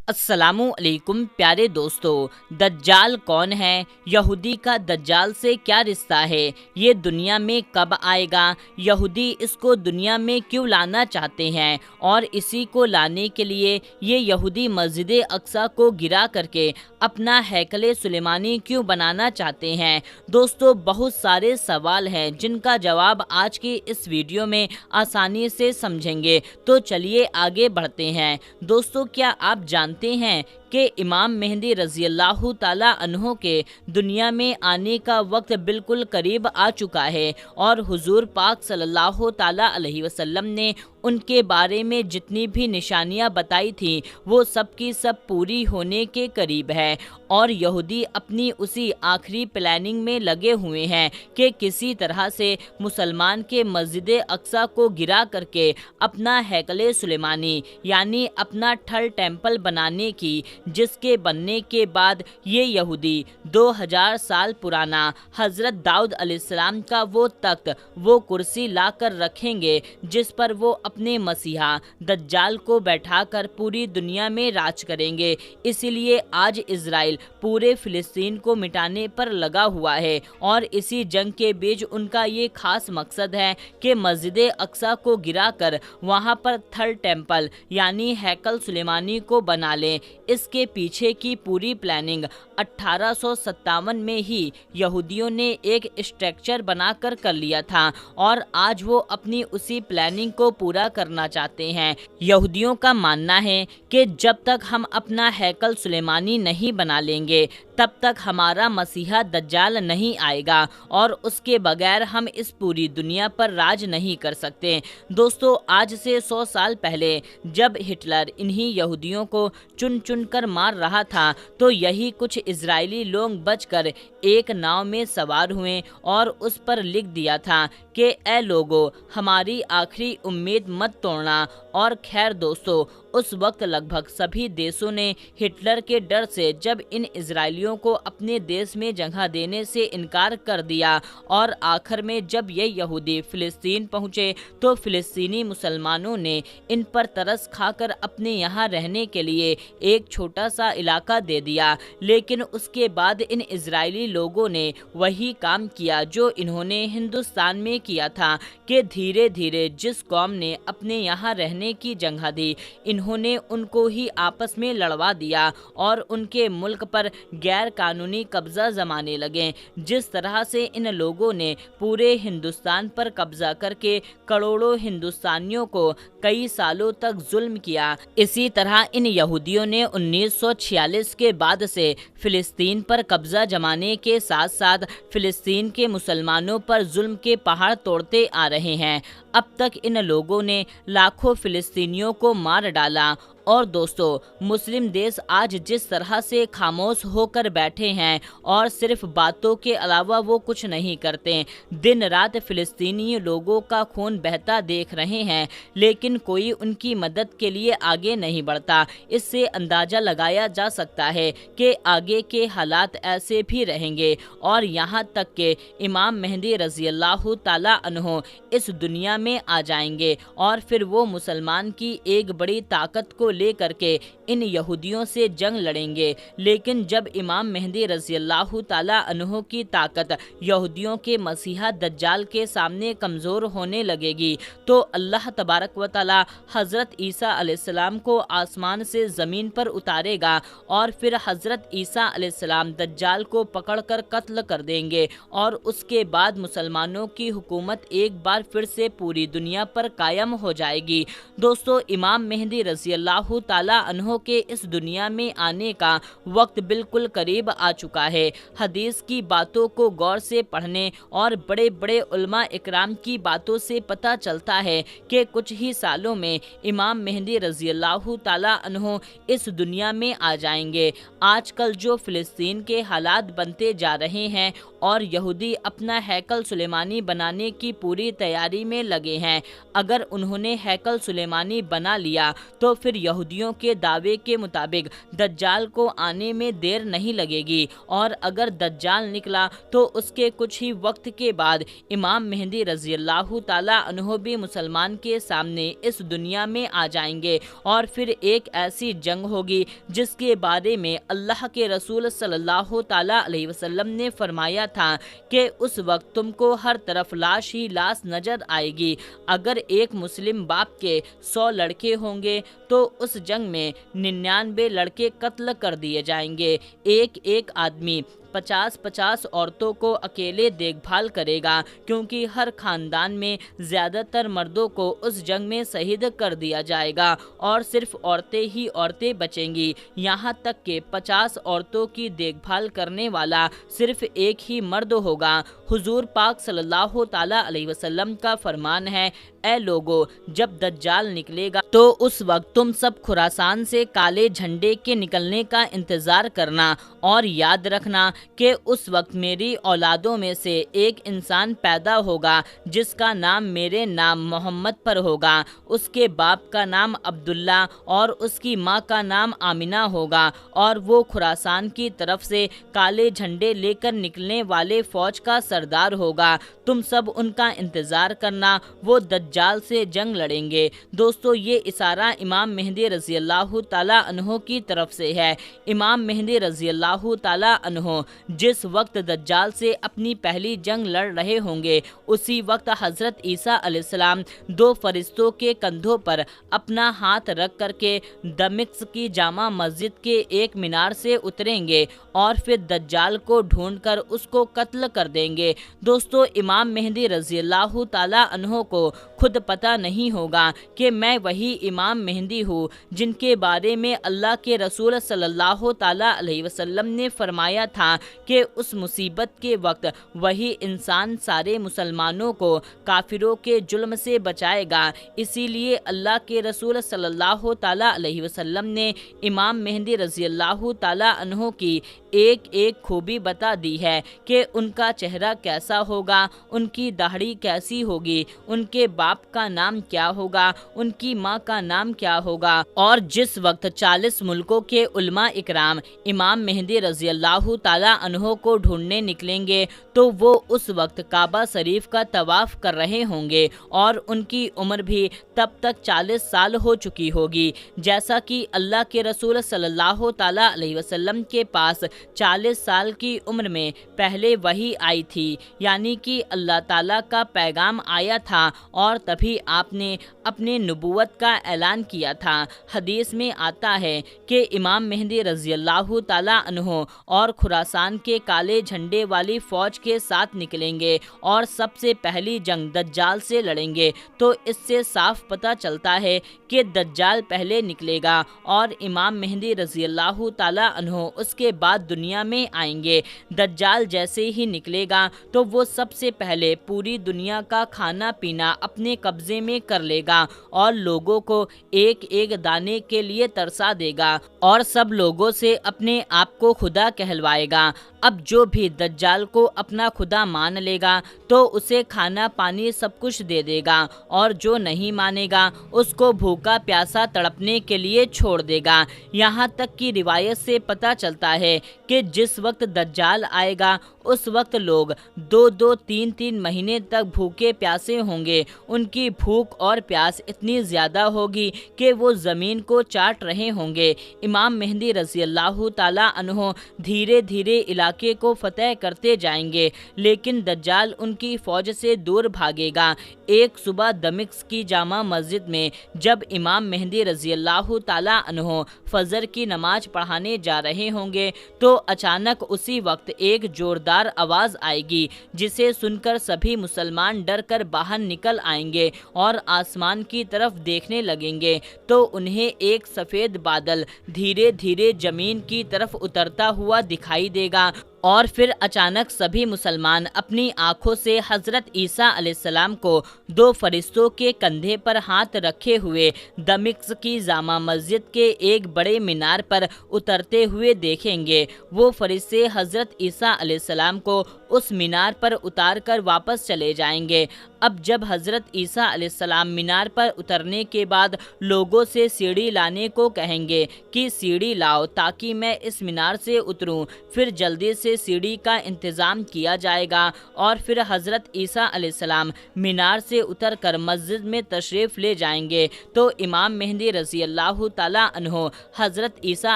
अस्सलामु अलैकुम प्यारे दोस्तों। दज्जाल कौन है? यहूदी का दज्जाल से क्या रिश्ता है? ये दुनिया में कब आएगा? यहूदी इसको दुनिया में क्यों लाना चाहते हैं? और इसी को लाने के लिए ये यहूदी मस्जिद अक्सा को गिरा करके अपना हैकले सुलेमानी क्यों बनाना चाहते हैं? दोस्तों, बहुत सारे सवाल हैं जिनका जवाब आज की इस वीडियो में आसानी से समझेंगे। तो चलिए आगे बढ़ते हैं। दोस्तों, क्या आप जानते हैं कि इमाम मेहदी रज़ी अल्लाह ताला अन्हो के दुनिया में आने का वक्त बिल्कुल करीब आ चुका है और हुजूर पाक सल्लल्लाहु ताला अलैहि वसल्लम ने उनके बारे में जितनी भी निशानियां बताई थी वो सब की सब पूरी होने के करीब है। और यहूदी अपनी उसी आखिरी प्लानिंग में लगे हुए हैं कि किसी तरह से मुसलमान के मस्जिद अक्सा को गिरा करके अपना हैकले सुलेमानी यानी अपना थर्ड टेम्पल बनाने की, जिसके बनने के बाद ये यहूदी 2000 साल पुराना हज़रत दाऊद अलैहिस्सलाम का वो तख्त, वो कुर्सी ला कर रखेंगे जिस पर वो अपने मसीहा दज्जाल को बैठाकर पूरी दुनिया में राज करेंगे। इसीलिए आज इजराइल पूरे फिलिस्तीन को मिटाने पर लगा हुआ है और इसी जंग के बीच उनका ये खास मकसद है कि मस्जिद अक्सा को गिराकर वहाँ पर थर्ड टेम्पल यानी हैकल सुलेमानी को बना लें। इसके पीछे की पूरी प्लानिंग 1857 में ही यहूदियों ने एक स्ट्रक्चर बनाकर कर लिया था और आज वो अपनी उसी प्लानिंग को पूरा करना चाहते हैं। यहूदियों का मानना है कि जब तक हम अपना हैकल सुलेमानी नहीं बना लेंगे तब तक हमारा मसीहा दज्जाल नहीं आएगा और उसके बगैर हम इस पूरी दुनिया पर राज नहीं कर सकते। दोस्तों, आज से 100 साल पहले जब हिटलर इन्हीं यहूदियों को चुन चुन कर मार रहा था तो यही कुछ इजरायली लोग बचकर एक नाव में सवार हुए और उस पर लिख दिया था कि ए लोगो, हमारी आखिरी उम्मीद मत तोड़ना। और खैर दोस्तों, उस वक्त लगभग सभी देशों ने हिटलर के डर से जब इन इजरायलियों को अपने देश में जगह देने से इनकार कर दिया और आखिर में जब ये यहूदी फिलिस्तीन पहुँचे तो फिलिस्तीनी मुसलमानों ने इन पर तरस खाकर अपने यहाँ रहने के लिए एक छोटा सा इलाका दे दिया। लेकिन उसके बाद इन इजरायली लोगों ने वही काम किया जो इन्होंने हिंदुस्तान में किया था कि धीरे धीरे जिस कौम ने अपने यहाँ रहने की जगह दी, इन्होंने उनको ही आपस में लड़वा दिया और उनके मुल्क पर गैर कानूनी कब्जा जमाने लगे। जिस तरह से इन लोगों ने पूरे हिंदुस्तान पर कब्जा करके करोड़ों हिंदुस्तानियों को कई सालों तक जुल्म किया, इसी तरह इन यहूदियों ने 1946 के बाद से फिलिस्तीन पर कब्जा जमाने के साथ साथ फिलिस्तीन के मुसलमानों पर जुल्म के पहाड़ तोड़ते आ रहे हैं। अब तक इन लोगों ने लाखों फिलिस्तीनियों को मार डाला। और दोस्तों, मुस्लिम देश आज जिस तरह से खामोश होकर बैठे हैं और सिर्फ बातों के अलावा वो कुछ नहीं करते, दिन रात फिलिस्तीनी लोगों का खून बहता देख रहे हैं लेकिन कोई उनकी मदद के लिए आगे नहीं बढ़ता। इससे अंदाज़ा लगाया जा सकता है कि आगे के हालात ऐसे भी रहेंगे और यहाँ तक कि इमाम मेहदी रज़ी अल्लाह ताला अन्हो इस दुनिया में आ जाएंगे और फिर वो मुसलमान की एक बड़ी ताकत को लेकर के इन यहूदियों से जंग लड़ेंगे। लेकिन जब इमाम मेहदी रज़ी अल्लाह ताला अन्हो की ताकत यहूदियों के मसीहा दज्जाल के सामने कमज़ोर होने लगेगी तो अल्लाह तबारक व तआला हज़रत ईसा अलैहिस्सलाम को आसमान से ज़मीन पर उतारेगा और फिर हज़रत ईसा अलैहिस्सलाम दज्जाल को पकड़कर कत्ल कर देंगे और उसके बाद मुसलमानों की हुकूमत एक बार फिर से पूरी दुनिया पर कायम हो जाएगी। दोस्तों, इमाम मेहदी रज़ी अल्लाह ताला अन्हो के इस दुनिया में आने का वक्त बिल्कुल करीब आ चुका है। हदीस की बातों को गौर से पढ़ने और बड़े बड़े उलमा इकराम की बातों से पता चलता है कि कुछ ही सालों में इमाम मेहदी रज़ी अल्लाह ताला अन्हो इस दुनिया में आ जाएंगे। आजकल जो फिलिस्तीन के हालात बनते जा रहे हैं اور یہودی اپنا ہیکل سلیمانی بنانے کی پوری تیاری میں لگے ہیں۔ اگر انہوں نے ہیکل سلیمانی بنا لیا تو پھر یہودیوں کے دعوے کے مطابق دجال کو آنے میں دیر نہیں لگے گی، اور اگر دجال نکلا تو اس کے کچھ ہی وقت کے بعد امام مہدی رضی اللہ تعالیٰ عنہ بھی مسلمان کے سامنے اس دنیا میں آ جائیں گے، اور پھر ایک ایسی جنگ ہوگی جس کے بارے میں اللہ کے رسول صلی اللہ تعالیٰ علیہ وسلم نے فرمایا تھا کہ اس وقت تم کو ہر طرف لاش ہی لاش نظر آئے گی۔ اگر ایک مسلم باپ کے 100 لڑکے ہوں گے تو اس جنگ میں 99 لڑکے قتل کر دیے جائیں گے۔ ایک ایک آدمی 50 عورتوں کو اکیلے دیکھ بھال کرے گا، کیونکہ ہر خاندان میں زیادہ تر مردوں کو اس جنگ میں شہید کر دیا جائے گا، اور صرف عورتیں بچیں گی، یہاں تک کہ 50 عورتوں کی دیکھ بھال کرنے والا صرف ایک ہی مرد ہوگا۔ حضور پاک صلی اللہ تعالیٰ علیہ وسلم کا فرمان ہے، اے لوگو، جب دجال نکلے گا تو اس وقت تم سب خراسان سے کالے جھنڈے کے نکلنے کا انتظار کرنا، اور یاد رکھنا کہ اس وقت میری اولادوں میں سے ایک انسان پیدا ہوگا جس کا نام میرے نام محمد پر ہوگا، اس کے باپ کا نام عبداللہ اور اس کی ماں کا نام آمنہ ہوگا، اور وہ خراسان کی طرف سے کالے جھنڈے لے کر نکلنے والے فوج کا سردار ہوگا۔ تم سب ان کا انتظار کرنا، وہ دجال سے جنگ لڑیں گے۔ دوستو، یہ اشارہ امام مہدی رضی اللہ تعالیٰ عنہ کی طرف سے ہے۔ امام مہدی رضی اللہ تعالیٰ عنہ جس وقت دجال سے اپنی پہلی جنگ لڑ رہے ہوں گے، اسی وقت حضرت عیسیٰ علیہ السلام 2 فرشتوں کے کندھوں پر اپنا ہاتھ رکھ کر کے دمشق کی جامع مسجد کے ایک مینار سے اتریں گے، اور پھر دجال کو ڈھونڈ کر اس کو قتل کر دیں گے۔ دوستو، امام مہدی رضی اللہ تعالیٰ عنہ کو خود پتہ نہیں ہوگا کہ میں وہی امام مہدی ہوں جن کے بارے میں اللہ کے رسول صلی اللہ تعالیٰ علیہ وسلم نے فرمایا تھا کہ اس مصیبت کے وقت وہی انسان سارے مسلمانوں کو کافروں کے ظلم سے بچائے گا۔ اسی لیے اللہ کے رسول صلی اللہ تعالیٰ علیہ وسلم نے امام مہدی رضی اللہ تعالیٰ عنہ کی ایک ایک خوبی بتا دی ہے کہ ان کا چہرہ کیسا ہوگا، ان کی داڑھی کیسی ہوگی، ان کے باپ کا نام کیا ہوگا، ان کی ماں کا نام کیا ہوگا۔ اور جس وقت 40 ملکوں کے علماء اکرام امام مہدی رضی اللہ تعالیٰ عنہ کو ڈھونڈنے نکلیں گے تو وہ اس وقت کعبہ شریف کا طواف کر رہے ہوں گے، اور ان کی عمر بھی تب تک 40 سال ہو چکی ہوگی۔ جیسا کہ اللہ کے رسول صلی اللہ تعالیٰ علیہ وسلم کے پاس 40 سال کی عمر میں پہلے وحی آئی تھی، یعنی کہ اللہ تعالیٰ کا پیغام آیا تھا، اور تبھی آپ نے اپنے نبوت کا اعلان کیا تھا۔ حدیث میں آتا ہے کہ امام مہدی رضی اللہ تعالیٰ عنہ اور خراسان کے کالے جھنڈے والی فوج کے ساتھ نکلیں گے اور سب سے پہلی جنگ دجال سے لڑیں گے۔ تو اس سے صاف پتہ چلتا ہے کہ دجال پہلے نکلے گا اور امام مہدی رضی اللہ تعالیٰ عنہ اس کے بعد دنیا میں آئیں گے۔ دجال جیسے ہی نکلے گا تو وہ سب سے پہلے پوری دنیا کا کھانا پینا اپنے قبضے میں کر لے گا، اور لوگوں کو ایک ایک دانے کے لیے ترسا دے گا، اور سب لوگوں سے اپنے آپ کو خدا کہلوائے گا۔ اب جو بھی دجال کو اپنا خدا مان لے گا تو اسے کھانا پانی سب کچھ دے دے گا، اور جو نہیں مانے گا اس کو بھوکا پیاسا تڑپنے کے لیے چھوڑ دے گا۔ یہاں تک کہ روایت سے پتہ چلتا ہے کہ جس وقت دجال آئے گا اس وقت لوگ 2 3 مہینے تک بھوکے پیاسے ہوں گے۔ ان کی بھوک اور پیاس اتنی زیادہ ہوگی کہ وہ زمین کو چاٹ رہے ہوں گے۔ امام مہدی رضی اللہ تعالیٰ عنہ دھیرے دھیرے علاقے کو فتح کرتے جائیں گے، لیکن دجال ان کی فوج سے دور بھاگے گا۔ ایک صبح دمشق کی جامع مسجد میں جب امام مہدی رضی اللہ تعالیٰ عنہ فجر کی نماز پڑھانے جا رہے ہوں گے تو اچانک اسی وقت ایک زوردار آواز آئے گی، جسے سن کر سبھی مسلمان ڈر کر باہر نکل آئیں گے اور آسمان کی طرف دیکھنے لگیں گے تو انہیں ایک سفید بادل دھیرے دھیرے زمین کی طرف اترتا ہوا دکھائی دے گا، और फिर अचानक सभी मुसलमान अपनी आंखों से हज़रत ईसा अलैहिस्सलाम को दो फरिश्तों के कंधे पर हाथ रखे हुए दमिश्क की जामा मस्जिद के एक बड़े मीनार पर उतरते हुए देखेंगे। वो फरिश्ते हज़रत ईसा अलैहिस्सलाम को उस मीनार पर उतार कर वापस चले जाएंगे। अब जब हज़रत ईसा अलैहिस्सलाम मीनार पर उतरने के बाद लोगों से सीढ़ी लाने को कहेंगे कि सीढ़ी लाओ ताकि मैं इस मीनार से उतरूं। फिर जल्दी से सीढ़ी का इंतज़ाम किया जाएगा और फिर हज़रत ईसा अलैहिस्सलाम मीनार से उतर कर मस्जिद में तशरीफ़ ले जाएंगे। तो इमाम मेहदी रज़ी अल्लाह ताला अन्हो हज़रत ईसा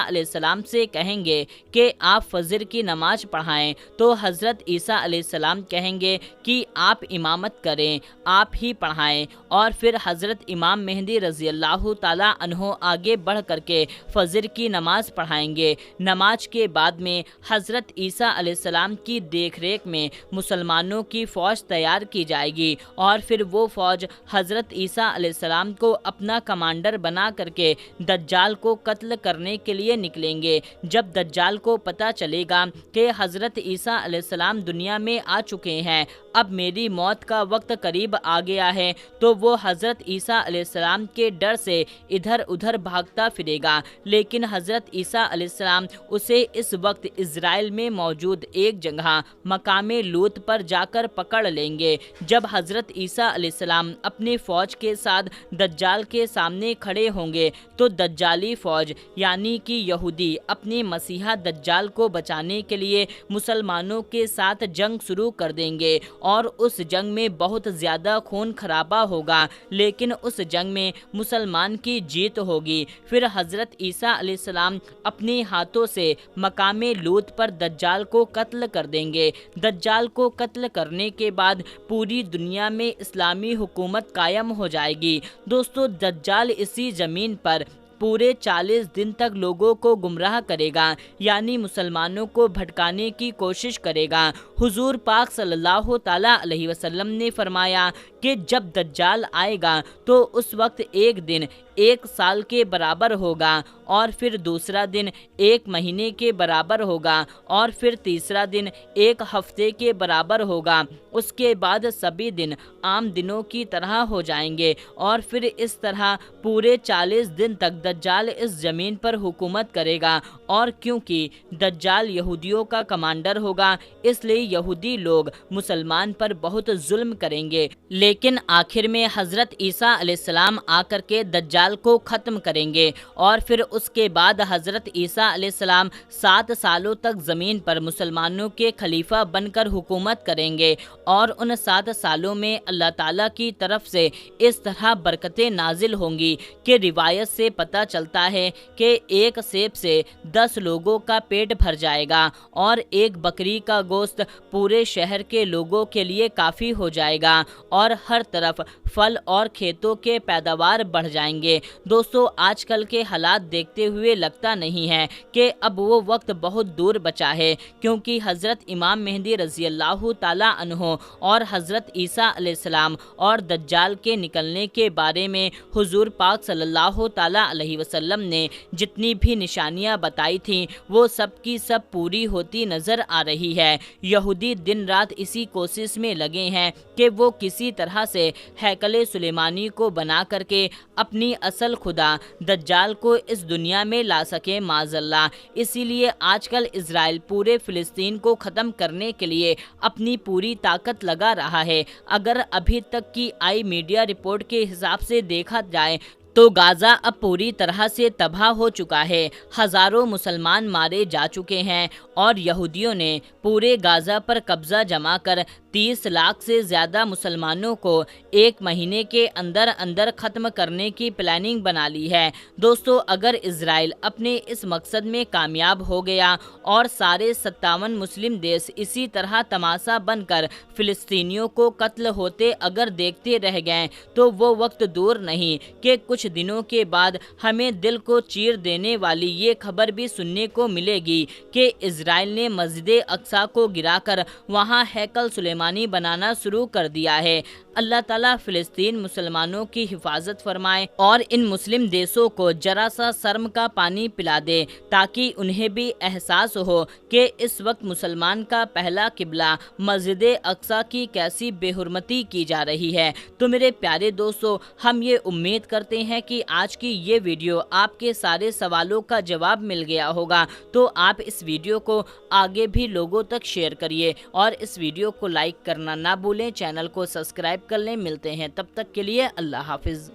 अलैहिस्सलाम से कहेंगे कि आप फजर की नमाज पढ़ाएं। तो हज़रत ईसा अलैहिस्सलाम कहेंगे कि आप इमामत करें, आप ही पढ़ाएं। और फिर हज़रत इमाम मेहदी रज़ी अल्लाह ताला अन्हो आगे बढ़ करके फजर की नमाज पढ़ाएंगे। नमाज के बाद में हज़रत ईसा अलैहिस्सलाम की देखरेख में मुसलमानों की फ़ौज तैयार की जाएगी और फिर वो फ़ौज हज़रत ईसा अलैहिस्सलाम को अपना कमांडर बना करके दज्जाल को कत्ल करने के लिए निकलेंगे। जब दज्जाल को पता चलेगा कि हज़रत ईसा अलैहिस्सलाम दुनिया में आ चुके हैं, अब मेरी मौत का वक्त करीब आ गया है, तो वो हज़रत ईसा अलैहिस्सलाम के डर से इधर उधर भागता फिरेगा। लेकिन हज़रत ईसा अलैहिस्सलाम उसे इस वक्त इज़राइल में मौजूद एक जगह मकामे लूत पर जाकर पकड़ लेंगे। जब हज़रत ईसा अलैहिस्सलाम अपनी फ़ौज के साथ दज्जाल के सामने खड़े होंगे तो दज्जाली फ़ौज यानी कि यहूदी अपने मसीहा दज्जाल को बचाने के लिए मुसलमानों के साथ जंग शुरू कर देंगे और उस जंग में बहुत ज़्यादा खून खराबा होगा, लेकिन उस जंग में मुसलमान की जीत होगी। फिर हज़रत ईसा अलैहिस्सलाम अपने हाथों से मकामे लूत पर दज्जाल को कत्ल कर देंगे। दज्जाल को कत्ल करने के बाद पूरी दुनिया में इस्लामी हुकूमत कायम हो जाएगी। दोस्तों, दज्जाल इसी ज़मीन पर पूरे 40 दिन तक लोगों को गुमराह करेगा, यानी मुसलमानों को भटकाने की कोशिश करेगा। हुजूर पाक सल्लल्लाहु ताला अलैहि वसल्लम ने फरमाया कि जब दज्जाल आएगा तो उस वक्त एक दिन 1 साल के बराबर होगा और फिर दूसरा दिन 1 महीने के बराबर होगा और फिर तीसरा दिन 1 हफ्ते के बराबर होगा। उसके बाद सभी दिन आम दिनों की तरह हो जाएंगे और फिर इस तरह पूरे 40 दिन तक दज्जाल इस ज़मीन पर हुकूमत करेगा। और क्योंकि दज्जाल यहूदियों का कमांडर होगा, इसलिए यहूदी लोग मुसलमान पर बहुत जुल्म करेंगे। लेकिन आखिर में हज़रत ईसा अलैहिस्सलाम आकर के दज्जाल को ख़त्म करेंगे और फिर उसके बाद हज़रत ईसा अलैहिस्सलाम 7 सालों तक ज़मीन पर मुसलमानों के खलीफा बनकर हुकूमत करेंगे। और उन 7 सालों में अल्लाह ताला की तरफ से इस तरह बरकतें नाजिल होंगी कि रिवायत से पता चलता है कि एक सेब से 10 लोगों का पेट भर जाएगा और एक बकरी का गोश्त पूरे शहर के लोगों के लिए काफ़ी हो जाएगा और हर तरफ फल और खेतों के पैदावार बढ़ जाएंगे। दोस्तों, आजकल के हालात देखते हुए लगता नहीं है कि अब वो वक्त बहुत दूर बचा है, क्योंकि हज़रत इमाम मेहदी रज़ी अल्लाह ताला अन्हो और हज़रत ईसा अलैहिस्सलाम और दज्जाल के निकलने के बारे में हुजूर पाक सल्लल्लाहु ताला अलैहि वसल्लम ने जितनी भी निशानियां बताई थीं वो सब की सब पूरी होती नज़र आ रही है। यहूदी दिन रात इसी कोशिश में लगे हैं कि वो किसी तरह से हैकले सुलेमानी को बना करके अपनी असल खुदा दज्जाल को इस दुनिया में ला सके माज़ल्ला। इसीलिए आजकल इज़राइल पूरे फ़िलिस्तीन को ख़त्म करने के लिए अपनी पूरी ताकत लगा रहा है। अगर अभी तक की आई मीडिया रिपोर्ट के हिसाब से देखा जाए तो गाज़ा अब पूरी तरह से तबाह हो चुका है। हज़ारों मुसलमान मारे जा चुके हैं और यहूदियों ने पूरे गाज़ा पर कब्ज़ा जमा कर 30 लाख से ज़्यादा मुसलमानों को 1 महीने के अंदर अंदर ख़त्म करने की प्लानिंग बना ली है। दोस्तों, अगर इज़राइल अपने इस मकसद में कामयाब हो गया और सारे 57 मुस्लिम देश इसी तरह तमाशा बनकर फ़िलिस्तीनियों को कत्ल होते अगर देखते रह गए तो वो वक्त दूर नहीं कि कुछ दिनों के बाद हमें दिल को चीर देने वाली ये खबर भी सुनने को मिलेगी कि इज़राइल ने मस्जिद अक्सा को गिराकर वहां हैकल सुलेमानी बनाना शुरू कर दिया है। अल्लाह ताला फिलिस्तीन मुसलमानों की हिफाजत फरमाए और इन मुस्लिम देशों को जरा सा शर्म का पानी पिला दे, ताकि उन्हें भी एहसास हो कि इस वक्त मुसलमान का पहला किबला मस्जिद अक्सा की कैसी बेहुरमती की जा रही है। तो मेरे प्यारे दोस्तों, हम ये उम्मीद करते हैं कि आज की ये वीडियो आपके सारे सवालों का जवाब मिल गया होगा। तो आप इस वीडियो को आगे भी लोगों तक शेयर करिए और इस वीडियो को लाइक करना ना भूलें, चैनल को सब्सक्राइब कर लें। मिलते हैं तब तक के लिए, अल्लाह हाफिज़।